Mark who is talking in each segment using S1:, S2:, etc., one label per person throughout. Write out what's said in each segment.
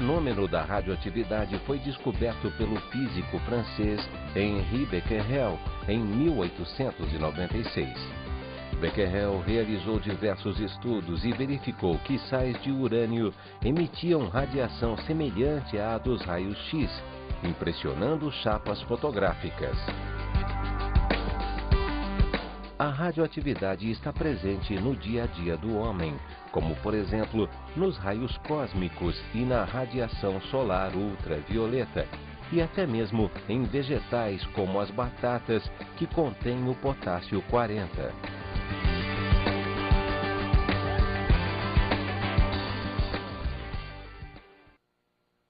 S1: fenômeno da radioatividade foi descoberto pelo físico francês Henri Becquerel em 1896. Becquerel realizou diversos estudos e verificou que sais de urânio emitiam radiação semelhante à dos raios-x, impressionando chapas fotográficas. A radioatividade está presente no dia a dia do homem, como por exemplo nos raios cósmicos e na radiação solar ultravioleta, e até mesmo em vegetais como as batatas, que contêm o potássio 40.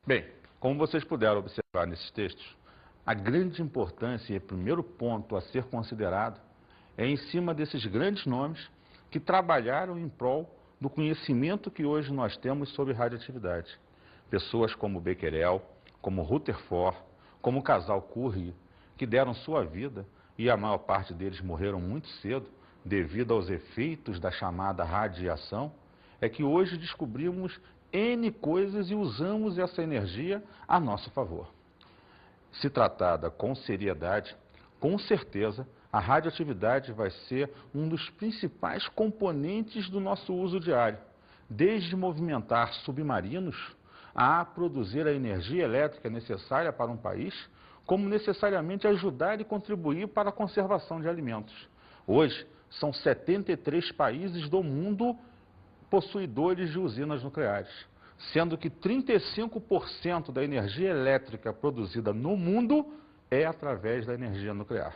S2: Bem, como vocês puderam observar nesses textos, a grande importância e o primeiro ponto a ser considerado é em cima desses grandes nomes que trabalharam em prol do conhecimento que hoje nós temos sobre radioatividade. Pessoas como Becquerel, como Rutherford, como o casal Curie, que deram sua vida, e a maior parte deles morreram muito cedo, devido aos efeitos da chamada radiação, é que hoje descobrimos N coisas e usamos essa energia a nosso favor. Se tratada com seriedade, com certeza, a radioatividade vai ser um dos principais componentes do nosso uso diário, desde movimentar submarinos a produzir a energia elétrica necessária para um país, como necessariamente ajudar e contribuir para a conservação de alimentos. Hoje, são 73 países do mundo possuidores de usinas nucleares, sendo que 35% da energia elétrica produzida no mundo é através da energia nuclear.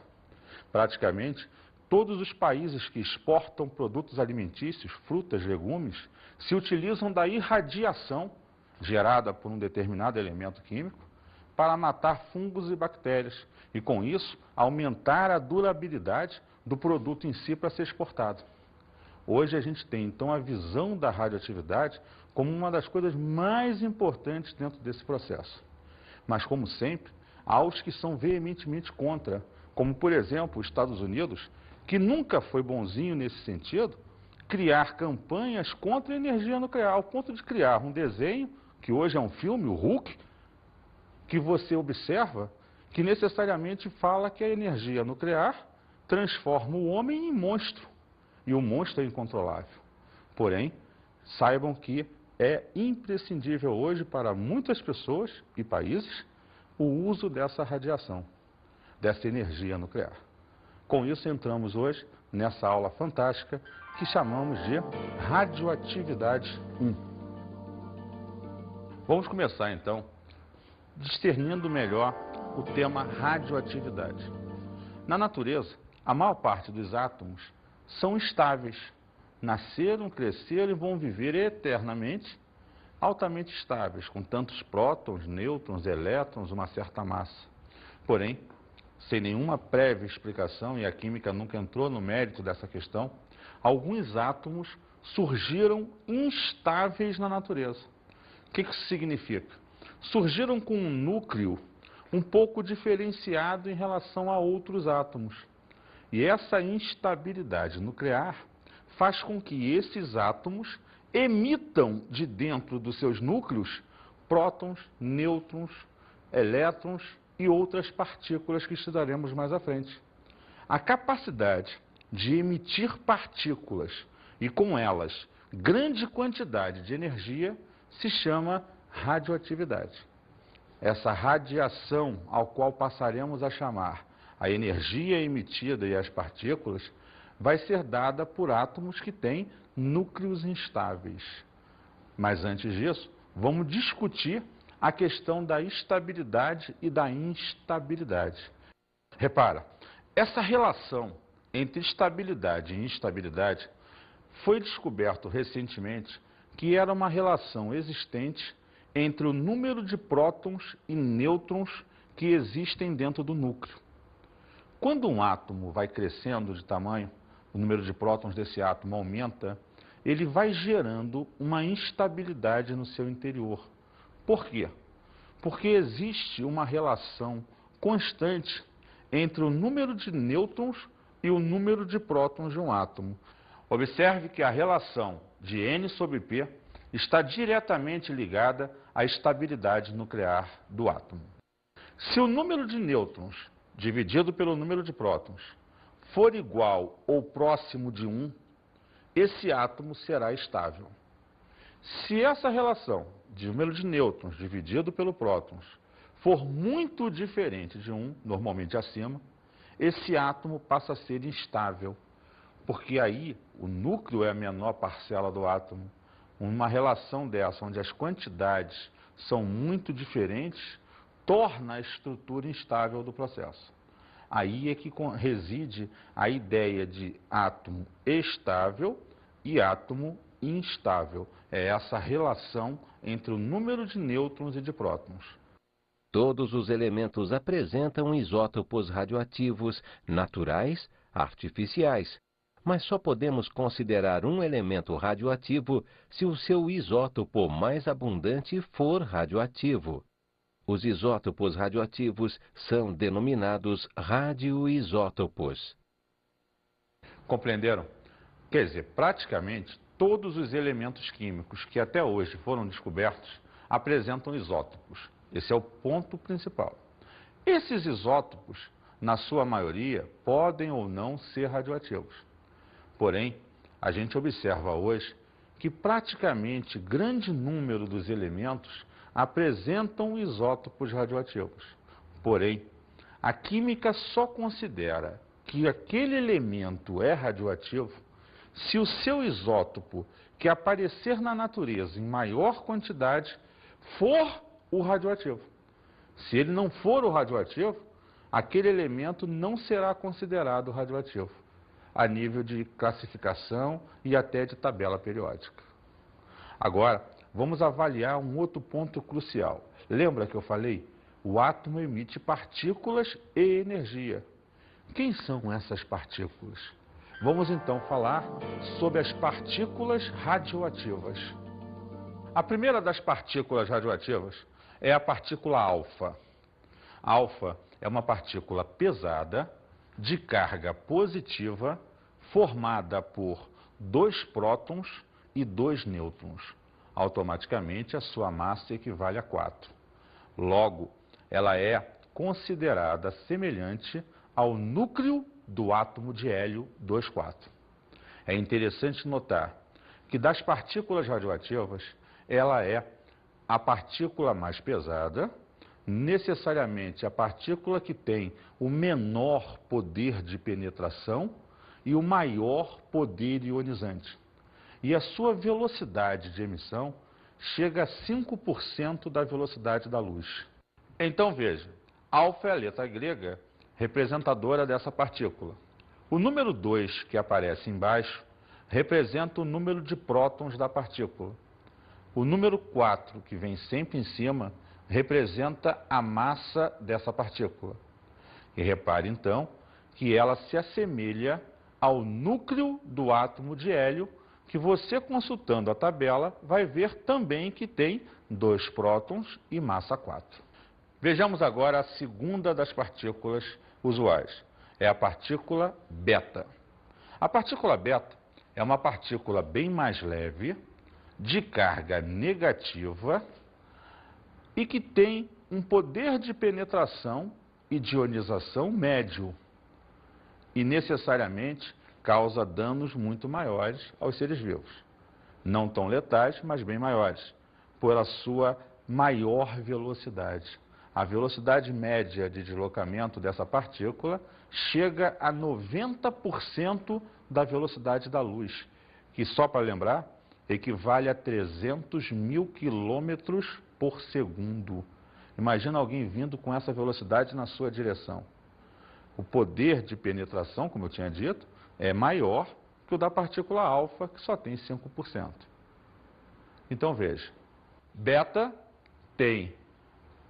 S2: Praticamente, todos os países que exportam produtos alimentícios, frutas, legumes, se utilizam da irradiação gerada por um determinado elemento químico para matar fungos e bactérias e, com isso, aumentar a durabilidade do produto em si para ser exportado. Hoje a gente tem, então, a visão da radioatividade como uma das coisas mais importantes dentro desse processo. Mas, como sempre, há os que são veementemente contra, como, por exemplo, os Estados Unidos, que nunca foi bonzinho nesse sentido, criar campanhas contra a energia nuclear, ao ponto de criar um desenho, que hoje é um filme, o Hulk, que você observa, que necessariamente fala que a energia nuclear transforma o homem em monstro, e o monstro é incontrolável. Porém, saibam que é imprescindível hoje para muitas pessoas e países o uso dessa radiação, dessa energia nuclear. Com isso, entramos hoje nessa aula fantástica que chamamos de Radioatividade 1. Vamos começar, então, discernindo melhor o tema radioatividade. Na natureza, a maior parte dos átomos são estáveis, nasceram, cresceram e vão viver eternamente, altamente estáveis, com tantos prótons, nêutrons, elétrons, uma certa massa. Porém, sem nenhuma prévia explicação, e a química nunca entrou no mérito dessa questão, alguns átomos surgiram instáveis na natureza. O que isso significa? Surgiram com um núcleo um pouco diferenciado em relação a outros átomos. E essa instabilidade nuclear faz com que esses átomos emitam de dentro dos seus núcleos prótons, nêutrons, elétrons e outras partículas que estudaremos mais à frente. A capacidade de emitir partículas e com elas grande quantidade de energia se chama radioatividade. Essa radiação ao qual passaremos a chamar a energia emitida e as partículas vai ser dada por átomos que têm núcleos instáveis. Mas antes disso, vamos discutir a questão da estabilidade e da instabilidade. Repara, essa relação entre estabilidade e instabilidade foi descoberto recentemente que era uma relação existente entre o número de prótons e nêutrons que existem dentro do núcleo. Quando um átomo vai crescendo de tamanho, o número de prótons desse átomo aumenta, ele vai gerando uma instabilidade no seu interior. Por quê? Porque existe uma relação constante entre o número de nêutrons e o número de prótons de um átomo. Observe que a relação de N sobre P está diretamente ligada à estabilidade nuclear do átomo. Se o número de nêutrons dividido pelo número de prótons for igual ou próximo de 1, esse átomo será estável. Se essa relação de número de nêutrons dividido pelo prótons for muito diferente de 1, normalmente acima, esse átomo passa a ser instável, porque aí o núcleo é a menor parcela do átomo. Uma relação dessa, onde as quantidades são muito diferentes, torna a estrutura instável do processo. Aí é que reside a ideia de átomo estável e átomo instável. É essa relação entre o número de nêutrons e de prótons.
S1: Todos os elementos apresentam isótopos radioativos naturais, artificiais. Mas só podemos considerar um elemento radioativo se o seu isótopo mais abundante for radioativo. Os isótopos radioativos são denominados radioisótopos.
S2: Compreenderam? Quer dizer, praticamente todos os elementos químicos que até hoje foram descobertos apresentam isótopos. Esse é o ponto principal. Esses isótopos, na sua maioria, podem ou não ser radioativos. Porém, a gente observa hoje que praticamente grande número dos elementos apresentam isótopos radioativos. Porém, a química só considera que aquele elemento é radioativo se o seu isótopo, que aparecer na natureza em maior quantidade, for o radioativo. Se ele não for o radioativo, aquele elemento não será considerado radioativo, a nível de classificação e até de tabela periódica. Agora, vamos avaliar um outro ponto crucial. Lembra que eu falei? O átomo emite partículas e energia. Quem são essas partículas? Vamos então falar sobre as partículas radioativas. A primeira das partículas radioativas é a partícula alfa. Alfa é uma partícula pesada, de carga positiva, formada por 2 prótons e 2 nêutrons. Automaticamente, a sua massa equivale a 4. Logo, ela é considerada semelhante ao núcleo do átomo de hélio 2,4. É interessante notar que das partículas radioativas, ela é a partícula mais pesada, necessariamente a partícula que tem o menor poder de penetração e o maior poder ionizante. E a sua velocidade de emissão chega a 5% da velocidade da luz. Então veja, alfa é a letra grega representadora dessa partícula. O número 2, que aparece embaixo, representa o número de prótons da partícula. O número 4, que vem sempre em cima, representa a massa dessa partícula. E repare, então, que ela se assemelha ao núcleo do átomo de hélio, que você, consultando a tabela, vai ver também que tem 2 prótons e massa 4. Vejamos agora a segunda das partículas usuais. É a partícula beta. A partícula beta é uma partícula bem mais leve, de carga negativa e que tem um poder de penetração e de ionização médio e necessariamente causa danos muito maiores aos seres vivos. Não tão letais, mas bem maiores, pela sua maior velocidade. A velocidade média de deslocamento dessa partícula chega a 90% da velocidade da luz, que, só para lembrar, equivale a 300 mil quilômetros por segundo. Imagina alguém vindo com essa velocidade na sua direção. O poder de penetração, como eu tinha dito, é maior que o da partícula alfa, que só tem 5%. Então veja, beta tem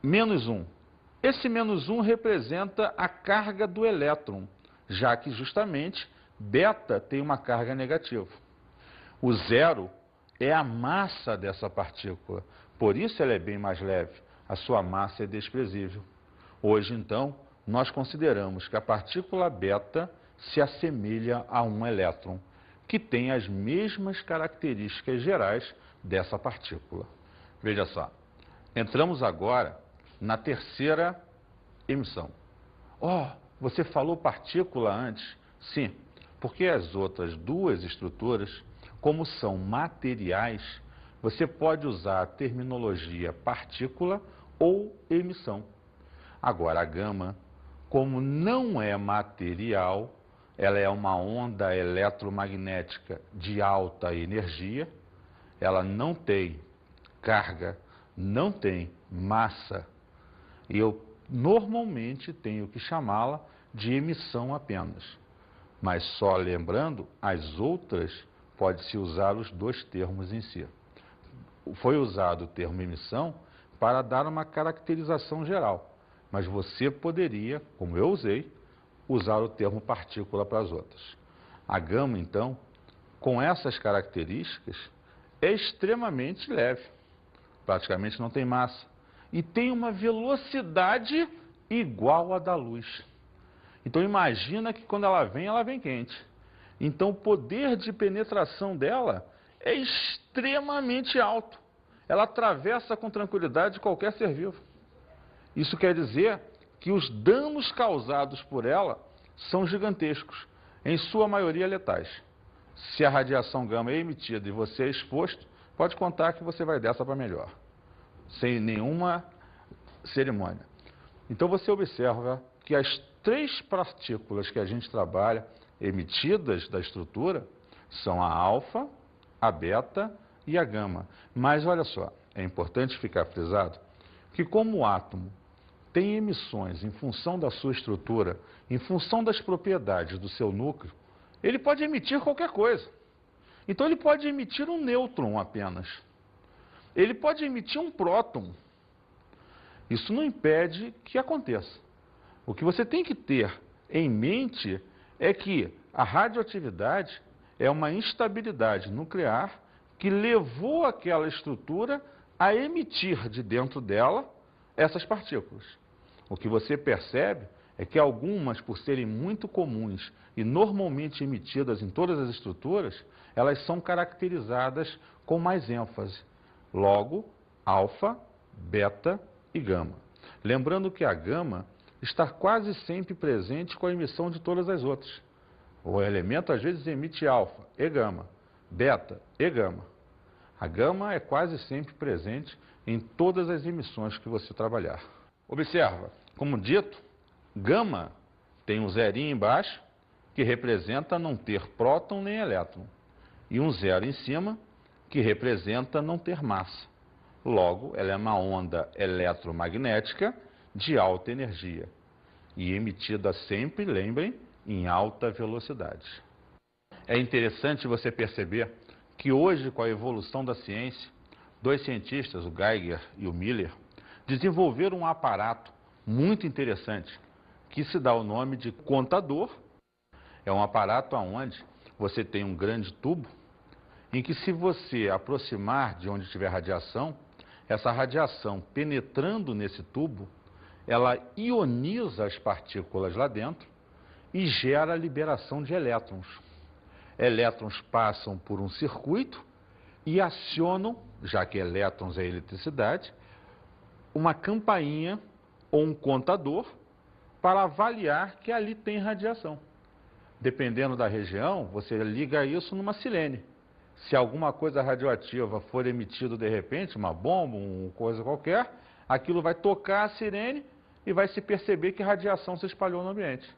S2: menos 1. Esse menos 1 representa a carga do elétron, já que justamente beta tem uma carga negativa. O 0 é a massa dessa partícula, por isso ela é bem mais leve, a sua massa é desprezível. Hoje, então, nós consideramos que a partícula beta se assemelha a um elétron, que tem as mesmas características gerais dessa partícula. Veja só, entramos agora na terceira emissão. Você falou partícula antes? Sim, porque as outras duas estruturas, como são materiais, você pode usar a terminologia partícula ou emissão. Agora, a gama, como não é material, ela é uma onda eletromagnética de alta energia, ela não tem carga, não tem massa, e eu normalmente tenho que chamá-la de emissão apenas. Mas só lembrando, as outras pode-se usar os dois termos em si. Foi usado o termo emissão para dar uma caracterização geral, mas você poderia, como eu usei, usar o termo partícula para as outras. A gama, então, com essas características, é extremamente leve, praticamente não tem massa, e tem uma velocidade igual à da luz. Então imagina que quando ela vem quente. Então o poder de penetração dela é extremamente alto. Ela atravessa com tranquilidade qualquer ser vivo. Isso quer dizer que os danos causados por ela são gigantescos, em sua maioria letais. Se a radiação gama é emitida e você é exposto, pode contar que você vai dessa para melhor, sem nenhuma cerimônia. Então você observa que as três partículas que a gente trabalha, emitidas da estrutura, são a alfa, a beta e a gama. Mas olha só, é importante ficar frisado que como o átomo tem emissões em função da sua estrutura, em função das propriedades do seu núcleo, ele pode emitir qualquer coisa. Então ele pode emitir um nêutron apenas. Ele pode emitir um próton. Isso não impede que aconteça. O que você tem que ter em mente é que a radioatividade é uma instabilidade nuclear que levou aquela estrutura a emitir de dentro dela essas partículas. O que você percebe é que algumas, por serem muito comuns e normalmente emitidas em todas as estruturas, elas são caracterizadas com mais ênfase. Logo, alfa, beta e gama. Lembrando que a gama está quase sempre presente com a emissão de todas as outras. O elemento às vezes emite alfa e gama, beta e gama. A gama é quase sempre presente em todas as emissões que você trabalhar. Observa, como dito, gama tem um zerinho embaixo, que representa não ter próton nem elétron, e um zero em cima, que representa não ter massa. Logo, ela é uma onda eletromagnética de alta energia e emitida sempre, lembrem, em alta velocidade. É interessante você perceber que hoje, com a evolução da ciência, dois cientistas, o Geiger e o Miller, desenvolveram um aparato muito interessante que se dá o nome de contador. É um aparato onde você tem um grande tubo em que, se você aproximar de onde tiver radiação, essa radiação penetrando nesse tubo, ela ioniza as partículas lá dentro e gera a liberação de elétrons. Elétrons passam por um circuito e acionam, já que elétrons é eletricidade, uma campainha ou um contador para avaliar que ali tem radiação. Dependendo da região, você liga isso numa sirene. Se alguma coisa radioativa for emitida de repente, uma bomba, uma coisa qualquer, aquilo vai tocar a sirene e vai se perceber que radiação se espalhou no ambiente.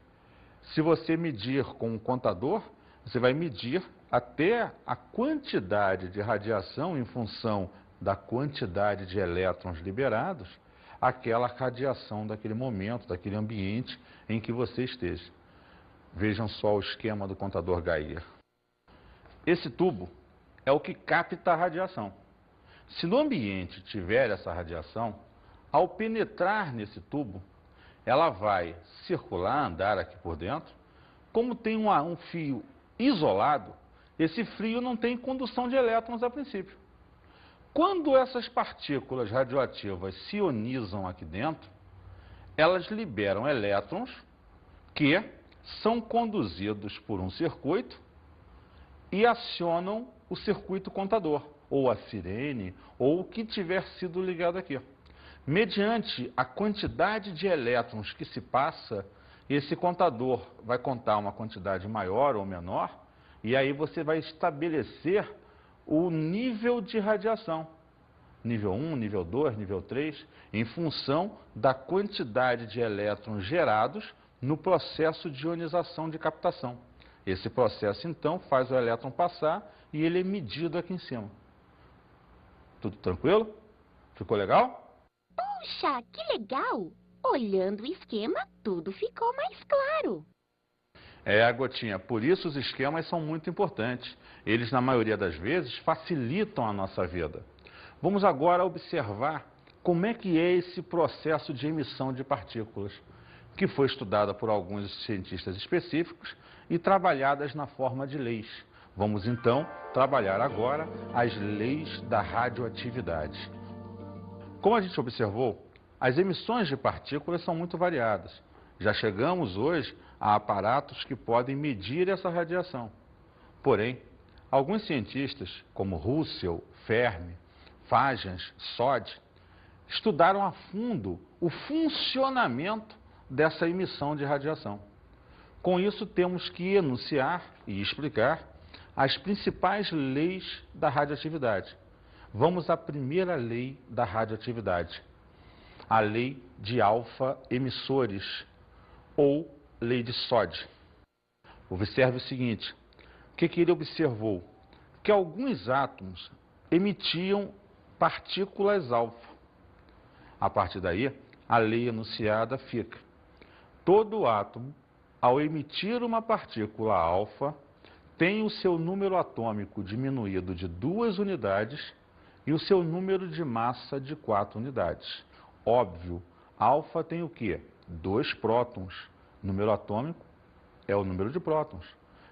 S2: Se você medir com um contador, você vai medir até a quantidade de radiação em função da quantidade de elétrons liberados, aquela radiação daquele momento, daquele ambiente em que você esteja. Vejam só o esquema do contador Geiger. Esse tubo é o que capta a radiação. Se no ambiente tiver essa radiação, ao penetrar nesse tubo, ela vai circular, andar aqui por dentro. Como tem um fio isolado, esse fio não tem condução de elétrons a princípio. Quando essas partículas radioativas se ionizam aqui dentro, elas liberam elétrons que são conduzidos por um circuito e acionam o circuito contador, ou a sirene, ou o que tiver sido ligado aqui. Mediante a quantidade de elétrons que se passa, esse contador vai contar uma quantidade maior ou menor, e aí você vai estabelecer o nível de radiação. Nível 1, nível 2, nível 3, em função da quantidade de elétrons gerados no processo de ionização de captação. Esse processo, então, faz o elétron passar e ele é medido aqui em cima. Tudo tranquilo? Ficou legal?
S3: Puxa, que legal! Olhando o esquema, tudo ficou mais claro.
S2: Gotinha, por isso os esquemas são muito importantes. Eles, na maioria das vezes, facilitam a nossa vida. Vamos agora observar como é que é esse processo de emissão de partículas, que foi estudada por alguns cientistas específicos e trabalhadas na forma de leis. Vamos então trabalhar agora as leis da radioatividade. Como a gente observou, as emissões de partículas são muito variadas. Já chegamos hoje a aparatos que podem medir essa radiação. Porém, alguns cientistas, como Russell, Fermi, Fajans, Sod, estudaram a fundo o funcionamento dessa emissão de radiação. Com isso, temos que enunciar e explicar as principais leis da radioatividade. Vamos à primeira lei da radioatividade, a lei de alfa-emissores, ou lei de Sod. Observe o seguinte, o que ele observou? Que alguns átomos emitiam partículas alfa. A partir daí, a lei enunciada fica: todo átomo, ao emitir uma partícula alfa, tem o seu número atômico diminuído de 2 unidades e o seu número de massa de 4 unidades. Óbvio, alfa tem o quê? 2 prótons. Número atômico é o número de prótons.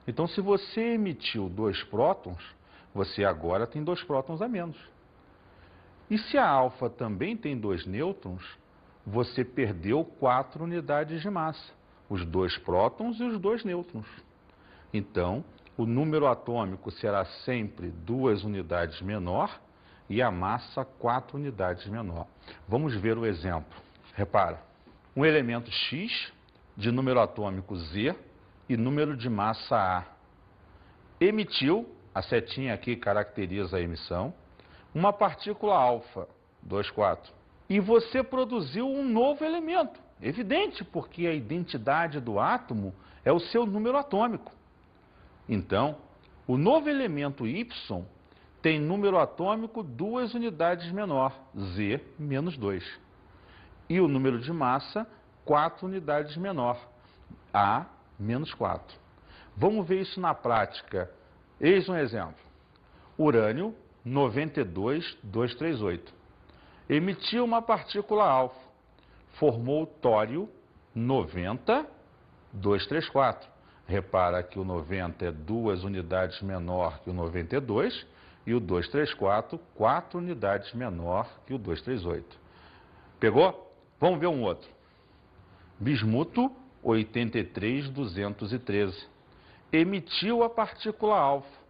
S2: Então, se você emitiu 2 prótons, você agora tem 2 prótons a menos. E se a alfa também tem 2 nêutrons, você perdeu 4 unidades de massa, os 2 prótons e os 2 nêutrons. Então, o número atômico será sempre 2 unidades menor e a massa 4 unidades menor. Vamos ver o exemplo. Repara, um elemento X de número atômico Z e número de massa A emitiu, a setinha aqui caracteriza a emissão, uma partícula alfa, 2,4. E você produziu um novo elemento. Evidente, porque a identidade do átomo é o seu número atômico. Então, o novo elemento Y tem número atômico 2 unidades menor, Z menos 2. E o número de massa, 4 unidades menor, A menos 4. Vamos ver isso na prática. Eis um exemplo. Urânio 92238. Emitiu uma partícula alfa. Formou tório 90234. Repara que o 90 é 2 unidades menor que o 92 e o 234, 4 unidades menor que o 238. Pegou? Vamos ver um outro. Bismuto 83213. Emitiu a partícula alfa.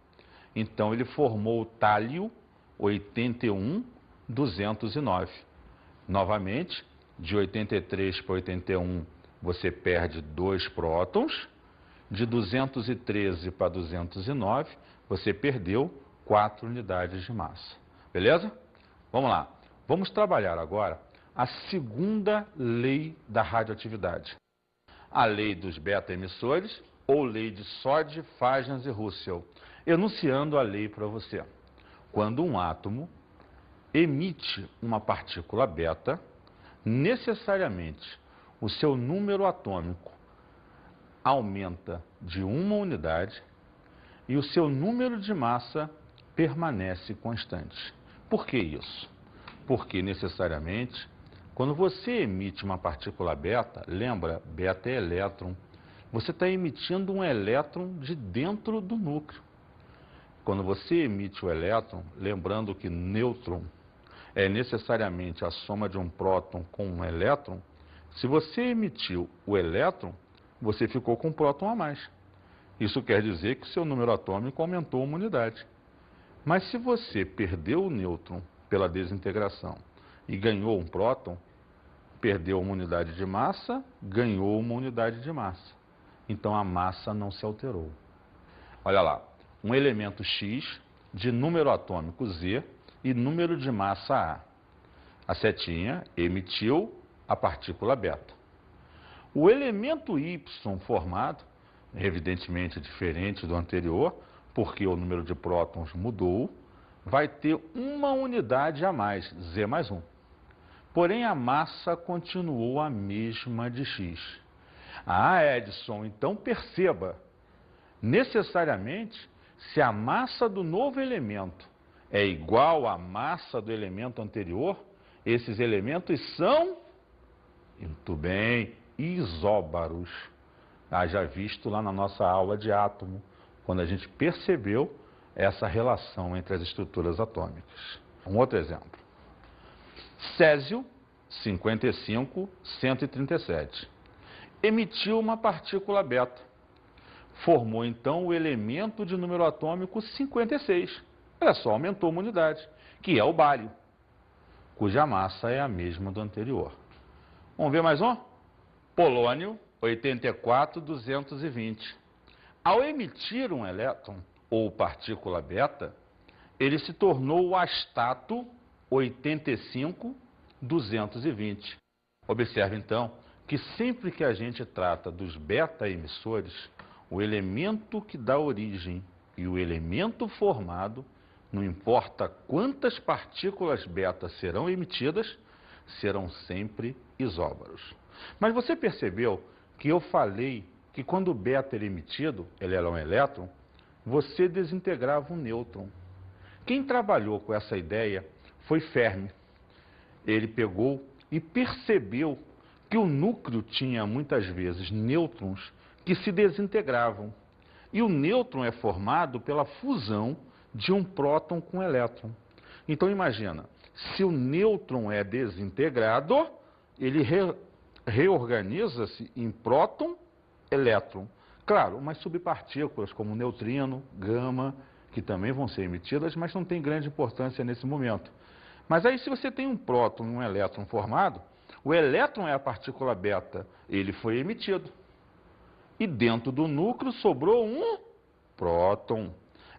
S2: Então ele formou o tálio 81209. Novamente, de 83 para 81 você perde 2 prótons. De 213 para 209 você perdeu 4 unidades de massa. Beleza? Vamos lá. Vamos trabalhar agora a segunda lei da radioatividade. A lei dos beta-emissores, ou lei de Sod, Fajans e Russell. Enunciando a lei para você. Quando um átomo emite uma partícula beta, necessariamente o seu número atômico aumenta de 1 unidade e o seu número de massa permanece constante. Por que isso? Porque necessariamente, quando você emite uma partícula beta, lembra, beta é elétron, você está emitindo um elétron de dentro do núcleo. Quando você emite o elétron, lembrando que nêutron é necessariamente a soma de um próton com um elétron, se você emitiu o elétron, você ficou com um próton a mais. Isso quer dizer que o seu número atômico aumentou uma unidade. Mas se você perdeu o nêutron pela desintegração e ganhou um próton, perdeu uma unidade de massa, ganhou uma unidade de massa. Então a massa não se alterou. Olha lá, um elemento X de número atômico Z e número de massa A. A setinha emitiu a partícula beta. O elemento Y formado, evidentemente diferente do anterior, porque o número de prótons mudou, vai ter uma unidade a mais, Z mais 1. Porém, a massa continuou a mesma de X. Edson, então perceba, necessariamente, se a massa do novo elemento é igual à massa do elemento anterior, esses elementos são, muito bem, isóbaros. Já visto lá na nossa aula de átomo, quando a gente percebeu essa relação entre as estruturas atômicas. Um outro exemplo. Césio 55-137 emitiu uma partícula beta. Formou então o elemento de número atômico 56. Olha só, aumentou uma unidade, que é o bário, cuja massa é a mesma do anterior. Vamos ver mais um? Polônio 84-220. Ao emitir um elétron, ou partícula beta, ele se tornou o astato 85-220. Observe então que sempre que a gente trata dos beta-emissores, o elemento que dá origem e o elemento formado, não importa quantas partículas beta serão emitidas, serão sempre isóbaros. Mas você percebeu que eu falei que quando o beta era emitido, ele era um elétron, você desintegrava um nêutron. Quem trabalhou com essa ideia foi Fermi. Ele pegou e percebeu que o núcleo tinha muitas vezes nêutrons que se desintegravam. E o nêutron é formado pela fusão de um próton com um elétron. Então imagina, se o nêutron é desintegrado, ele reorganiza-se em próton, elétron. Claro, umas subpartículas como neutrino, gama, que também vão ser emitidas, mas não tem grande importância nesse momento. Mas aí se você tem um próton e um elétron formado, o elétron é a partícula beta, ele foi emitido. E dentro do núcleo sobrou um próton.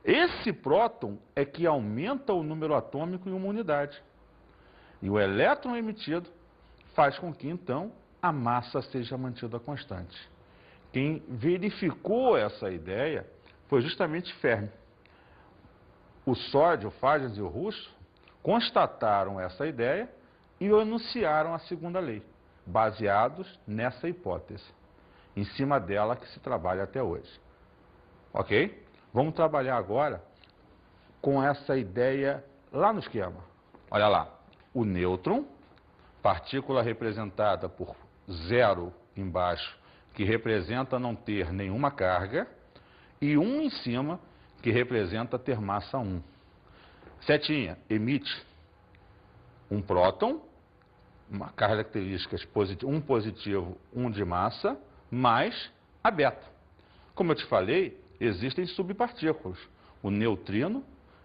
S2: Esse próton é que aumenta o número atômico em uma unidade. E o elétron emitido faz com que, então, a massa seja mantida constante. Quem verificou essa ideia foi justamente Fermi. O Sódio, o Fagans e o Russo constataram essa ideia e enunciaram a segunda lei, baseados nessa hipótese. Em cima dela que se trabalha até hoje. Ok? Vamos trabalhar agora com essa ideia lá no esquema. Olha lá, o nêutron, partícula representada por 0 embaixo, que representa não ter nenhuma carga, e 1 em cima, que representa ter massa 1. Setinha, emite um próton, uma características um positivo, 1 de massa, mais a beta. Como eu te falei, existem subpartículas, o neutrino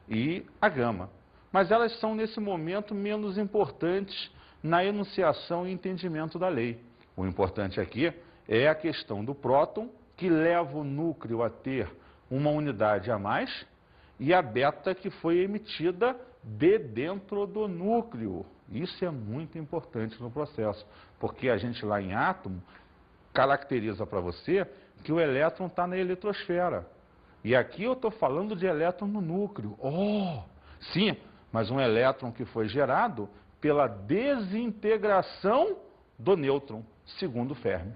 S2: e a gama. Mas elas são, nesse momento, menos importantes na enunciação e entendimento da lei. O importante aqui é a questão do próton, que leva o núcleo a ter uma unidade a mais, e a beta que foi emitida de dentro do núcleo. Isso é muito importante no processo, porque a gente lá em átomo caracteriza para você que o elétron está na eletrosfera. E aqui eu estou falando de elétron no núcleo. Sim, mas um elétron que foi gerado pela desintegração do nêutron, segundo Fermi.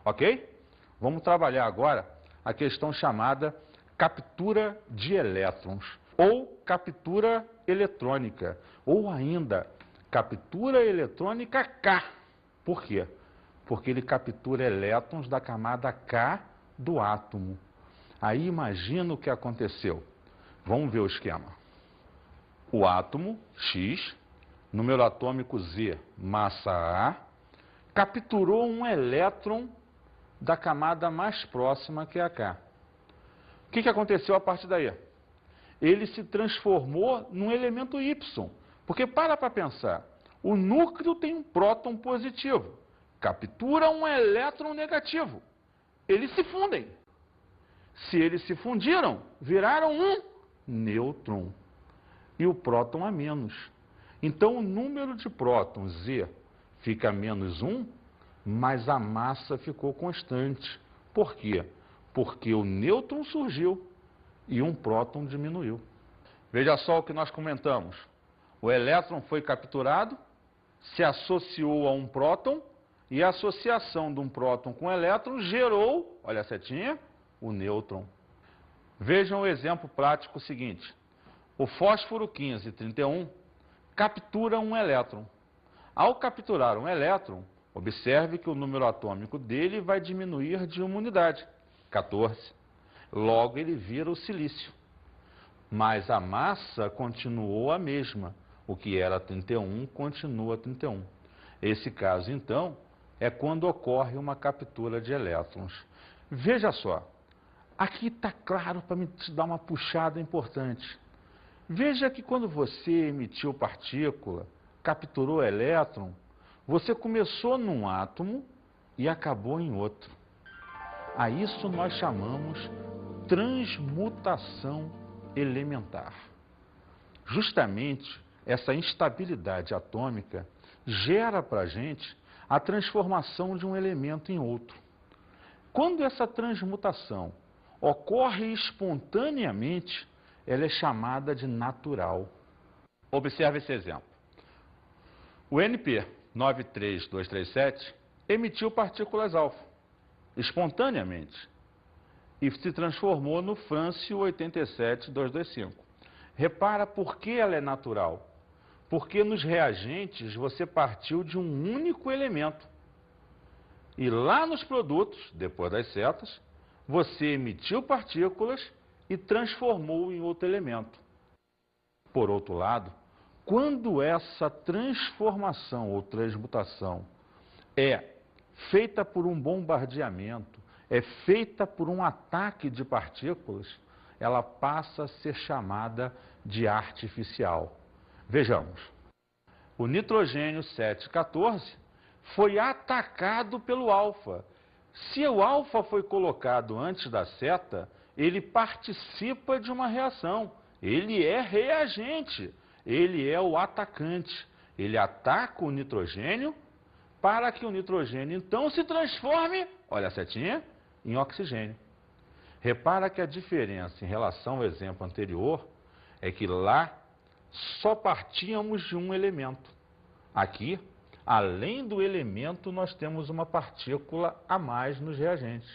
S2: Ok? Vamos trabalhar agora a questão chamada captura de elétrons, ou captura eletrônica, ou ainda captura eletrônica K. Por quê? Porque ele captura elétrons da camada K do átomo. Aí imagina o que aconteceu. Vamos ver o esquema. O átomo, X, número atômico Z, massa A, capturou um elétron da camada mais próxima, que é a K. que aconteceu a partir daí? Ele se transformou num elemento Y. Porque para pensar, o núcleo tem um próton positivo, captura um elétron negativo. Eles se fundem. Se eles se fundiram, viraram um nêutron. E o próton a menos. Então o número de prótons Z fica menos 1, mas a massa ficou constante. Por quê? Porque o nêutron surgiu e um próton diminuiu. Veja só o que nós comentamos. O elétron foi capturado, se associou a um próton, e a associação de um próton com elétron gerou, olha a setinha, o nêutron. Vejam o exemplo prático seguinte. O fósforo 1531 captura um elétron. Ao capturar um elétron, observe que o número atômico dele vai diminuir de uma unidade, 14. Logo ele vira o silício. Mas a massa continuou a mesma. O que era 31 continua 31. Esse caso, então, é quando ocorre uma captura de elétrons. Veja só, aqui está claro para me te dar uma puxada importante. Veja que quando você emitiu partícula, capturou elétron, você começou num átomo e acabou em outro. A isso nós chamamos transmutação elementar. Justamente essa instabilidade atômica gera para a gente a transformação de um elemento em outro. Quando essa transmutação ocorre espontaneamente, ela é chamada de natural. Observe esse exemplo. O NP 93237 emitiu partículas alfa, espontaneamente, e se transformou no frâncio 87225. Repara por que ela é natural. Porque nos reagentes você partiu de um único elemento. E lá nos produtos, depois das setas, você emitiu partículas e transformou em outro elemento. Por outro lado, quando essa transformação ou transmutação é feita por um bombardeamento, é feita por um ataque de partículas, ela passa a ser chamada de artificial. Vejamos, o nitrogênio 714 foi atacado pelo alfa. Se o alfa foi colocado antes da seta, ele participa de uma reação. Ele é reagente, ele é o atacante. Ele ataca o nitrogênio para que o nitrogênio então se transforme, olha a setinha, em oxigênio. Repara que a diferença em relação ao exemplo anterior é que lá só partíamos de um elemento. Aqui, além do elemento, nós temos uma partícula a mais nos reagentes.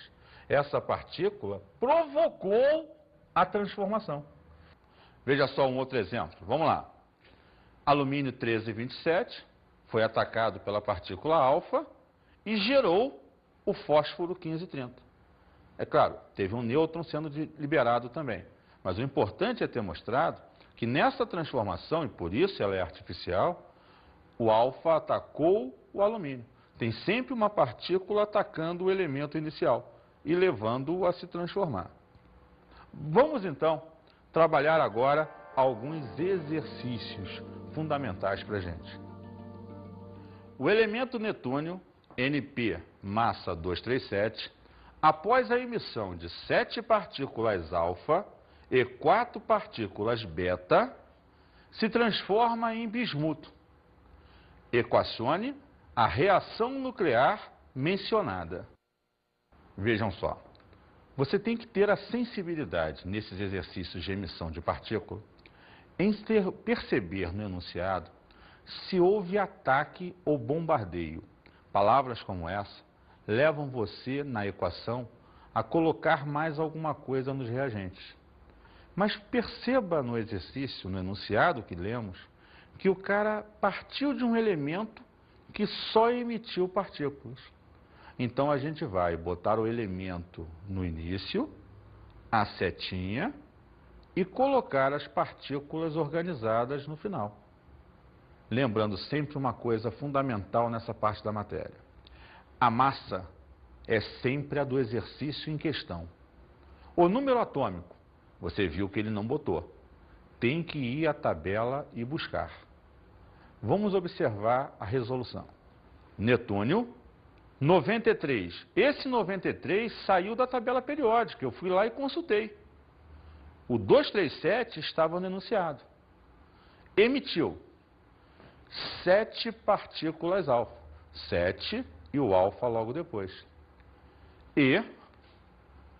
S2: Essa partícula provocou a transformação. Veja só um outro exemplo. Vamos lá. Alumínio 1327 foi atacado pela partícula alfa e gerou o fósforo 1530. É claro, teve um nêutron sendo liberado também. Mas o importante é ter mostrado que nessa transformação, e por isso ela é artificial, o alfa atacou o alumínio. Tem sempre uma partícula atacando o elemento inicial e levando-o a se transformar. Vamos então trabalhar agora alguns exercícios fundamentais para a gente. O elemento netônio, NP, massa 237, após a emissão de 7 partículas alfa e 4 partículas beta, se transforma em bismuto. Equacione a reação nuclear mencionada. Vejam só, você tem que ter a sensibilidade nesses exercícios de emissão de partícula em perceber no enunciado se houve ataque ou bombardeio. Palavras como essa levam você, na equação, a colocar mais alguma coisa nos reagentes. Mas perceba no exercício, no enunciado que lemos, que o cara partiu de um elemento que só emitiu partículas. Então a gente vai botar o elemento no início, a setinha, e colocar as partículas organizadas no final. Lembrando sempre uma coisa fundamental nessa parte da matéria. A massa é sempre a do exercício em questão. O número atômico, você viu que ele não botou. Tem que ir à tabela e buscar. Vamos observar a resolução. Netúnio, 93. Esse 93 saiu da tabela periódica, eu fui lá e consultei. O 237 estava no enunciado. Emitiu 7 partículas alfa. 7 e o alfa logo depois. E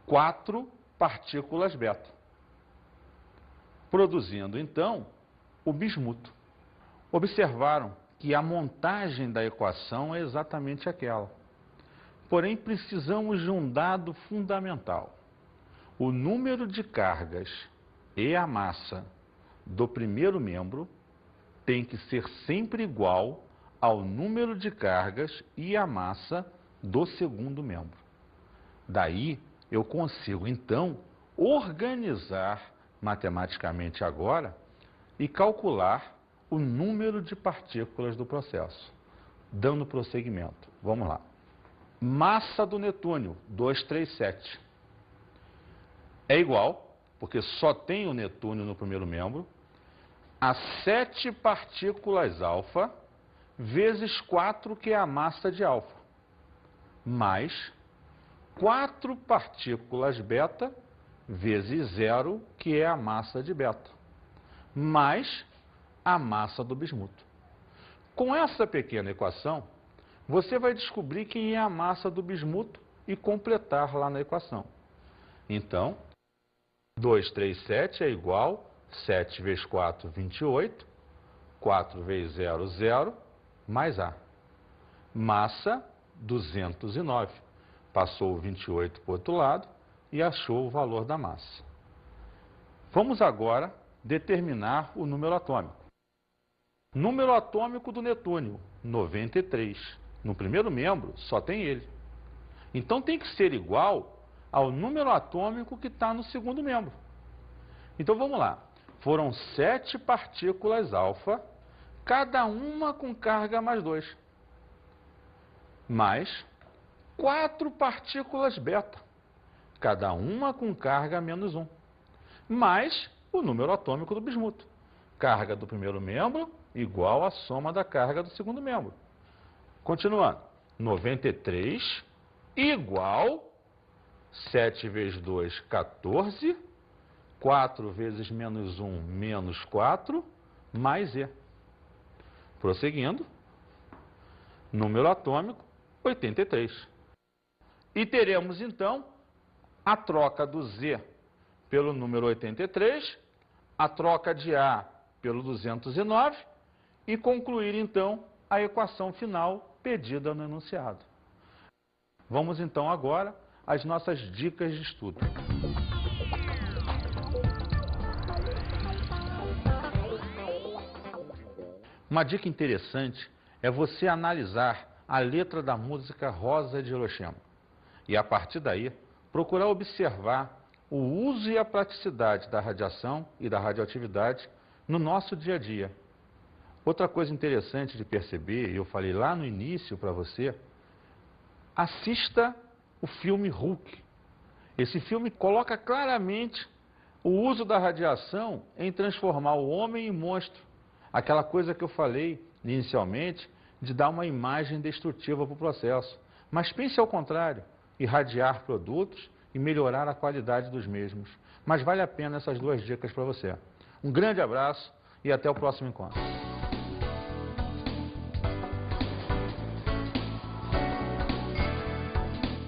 S2: 4 partículas beta. Produzindo, então, o bismuto. Observaram que a montagem da equação é exatamente aquela. Porém, precisamos de um dado fundamental. O número de cargas e a massa do primeiro membro tem que ser sempre igual ao número de cargas e a massa do segundo membro. Daí, eu consigo, então, organizar matematicamente agora e calcular o número de partículas do processo, dando prosseguimento. Vamos lá. Massa do netúnio, 237. É igual, porque só tem o netúnio no primeiro membro, a 7 partículas alfa vezes 4, que é a massa de alfa, mais 4 partículas beta vezes 0, que é a massa de beta, mais a massa do bismuto. Com essa pequena equação, você vai descobrir quem é a massa do bismuto e completar lá na equação. Então, 237 é igual a 7 vezes 4, 28, 4 vezes 0, 0, mais A. Massa, 209. Passou o 28 para o outro lado e achou o valor da massa. Vamos agora determinar o número atômico. Número atômico do netúnio, 93. No primeiro membro, só tem ele. Então tem que ser igual ao número atômico que está no segundo membro. Então vamos lá. Foram 7 partículas alfa, cada uma com carga mais 2. Mais 4 partículas beta, cada uma com carga menos 1. Mais o número atômico do bismuto. Carga do primeiro membro igual à soma da carga do segundo membro. Continuando. 93 igual 7 vezes 2, 14. 4 vezes menos 1, menos 4, mais E. Prosseguindo. Número atômico, 83. E teremos, então, a troca do Z pelo número 83, a troca de A pelo 209 e concluir, então, a equação final pedida no enunciado. Vamos, então, agora às nossas dicas de estudo. Uma dica interessante é você analisar a letra da música Rosa de Hiroshima e, a partir daí, procurar observar o uso e a praticidade da radiação e da radioatividade no nosso dia a dia. Outra coisa interessante de perceber, eu falei lá no início para você, assista o filme Hulk. Esse filme coloca claramente o uso da radiação em transformar o homem em monstro. Aquela coisa que eu falei inicialmente, de dar uma imagem destrutiva para o processo. Mas pense ao contrário, irradiar produtos e melhorar a qualidade dos mesmos. Mas vale a pena essas duas dicas para você. Um grande abraço e até o próximo encontro.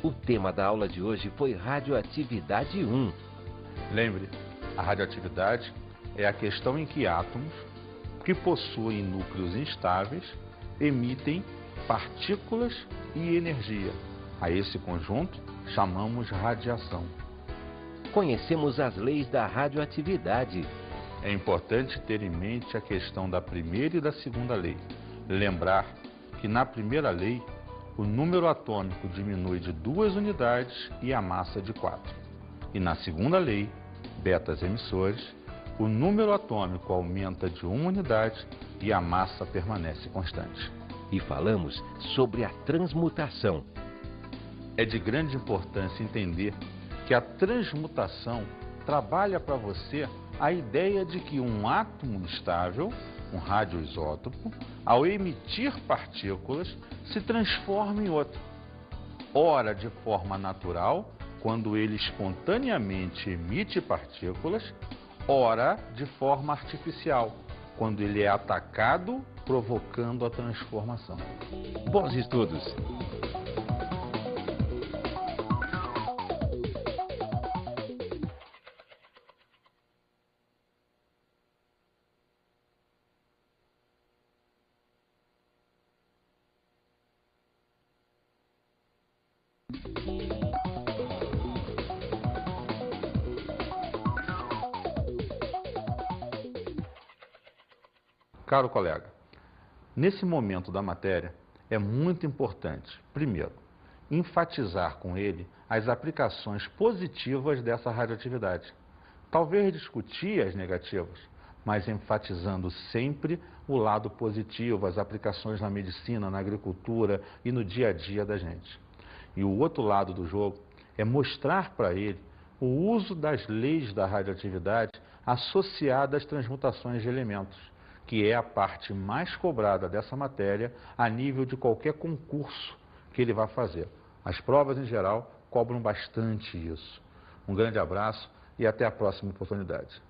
S1: O tema da aula de hoje foi Radioatividade 1.
S2: Lembre, a radioatividade é a questão em que átomos que possuem núcleos instáveis emitem partículas e energia. A esse conjunto chamamos radiação.
S1: Conhecemos as leis da radioatividade.
S2: É importante ter em mente a questão da primeira e da segunda lei. Lembrar que na primeira lei, o número atômico diminui de 2 unidades e a massa de 4. E na segunda lei, betas emissores, o número atômico aumenta de 1 unidade e a massa permanece constante.
S1: E falamos sobre a transmutação.
S2: É de grande importância entender que a transmutação trabalha para você a ideia de que um átomo estável, um radioisótopo, ao emitir partículas, se transforma em outro. Ora de forma natural, quando ele espontaneamente emite partículas, ora de forma artificial, quando ele é atacado, provocando a transformação.
S1: Bons estudos!
S2: Caro colega, nesse momento da matéria é muito importante, primeiro, enfatizar com ele as aplicações positivas dessa radioatividade. Talvez discutir as negativas, mas enfatizando sempre o lado positivo, as aplicações na medicina, na agricultura e no dia a dia da gente. E o outro lado do jogo é mostrar para ele o uso das leis da radioatividade associadas às transmutações de elementos, que é a parte mais cobrada dessa matéria a nível de qualquer concurso que ele vai fazer. As provas, em geral, cobram bastante isso. Um grande abraço e até a próxima oportunidade.